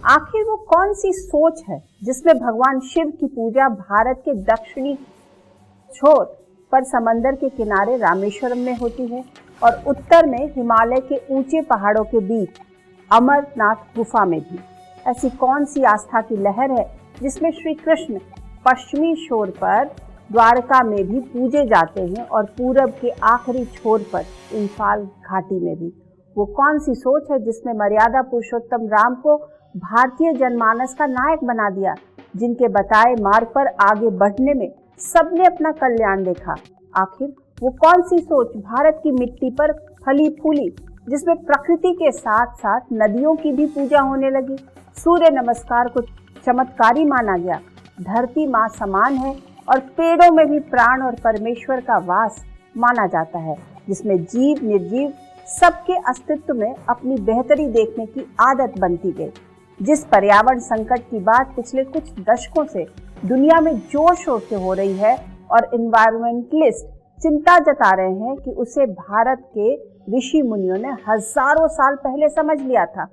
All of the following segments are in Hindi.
आखिर वो कौन सी सोच है जिसमें भगवान शिव की पूजा भारत के दक्षिणी छोर पर समंदर के किनारे रामेश्वरम में होती है और उत्तर में हिमालय के ऊंचे पहाड़ों के बीच अमरनाथ गुफा में भी? ऐसी कौन सी आस्था की लहर है जिसमें श्री कृष्ण पश्चिमी छोर पर द्वारका में भी पूजे जाते हैं और पूरब के आखिरी छोर पर इंफाल घाटी में भी? वो कौन सी सोच है जिसमें मर्यादा पुरुषोत्तम राम को भारतीय जनमानस का नायक बना दिया, जिनके बताए मार्ग पर आगे बढ़ने में सबने अपना कल्याण देखा? आखिर वो कौन सी सोच भारत की मिट्टी पर फली फूली, जिसमें प्रकृति के साथ साथ नदियों की भी पूजा होने लगी, सूर्य नमस्कार को चमत्कारी माना गया, धरती माँ समान है और पेड़ों में भी प्राण और परमेश्वर का वास माना जाता है, जिसमें जीव निर्जीव सबके अस्तित्व में अपनी बेहतरी देखने की आदत बनती गई। जिस पर्यावरण संकट की बात पिछले कुछ दशकों से दुनिया में जोर शोर से हो रही है और एनवायरमेंटलिस्ट चिंता जता रहे हैं कि उसे भारत के ऋषि मुनियों ने हजारों साल पहले समझ लिया था।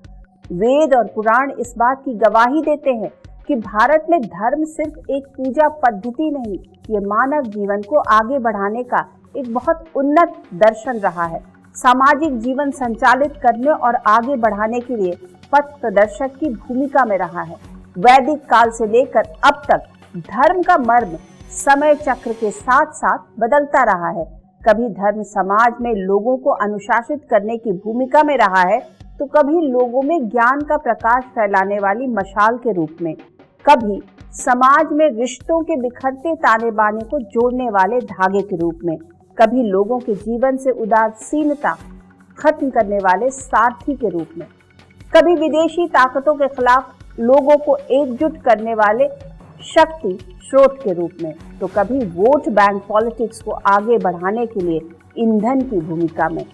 वेद और पुराण इस बात की गवाही देते हैं कि भारत में धर्म सिर्फ एक पूजा पद्धति नहीं, ये मानव जीवन को आगे बढ़ाने का एक बहुत उन्नत दर्शन रहा है। सामाजिक जीवन संचालित करने और आगे बढ़ाने के लिए पथ प्रदर्शक की भूमिका में रहा है। वैदिक काल से लेकर अब तक धर्म का मर्म समय चक्र के साथ साथ बदलता रहा है। कभी धर्म समाज में लोगों को अनुशासित करने की भूमिका में रहा है, तो कभी लोगों में ज्ञान का प्रकाश फैलाने वाली मशाल के रूप में, कभी समाज में रिश्तों के बिखरते ताने बाने को जोड़ने वाले धागे के रूप में, कभी लोगों के जीवन से उदासीनता खत्म करने वाले सारथी के रूप में, कभी विदेशी ताकतों के खिलाफ लोगों को एकजुट करने वाले शक्ति स्रोत के रूप में, तो कभी वोट बैंक पॉलिटिक्स को आगे बढ़ाने के लिए ईंधन की भूमिका में।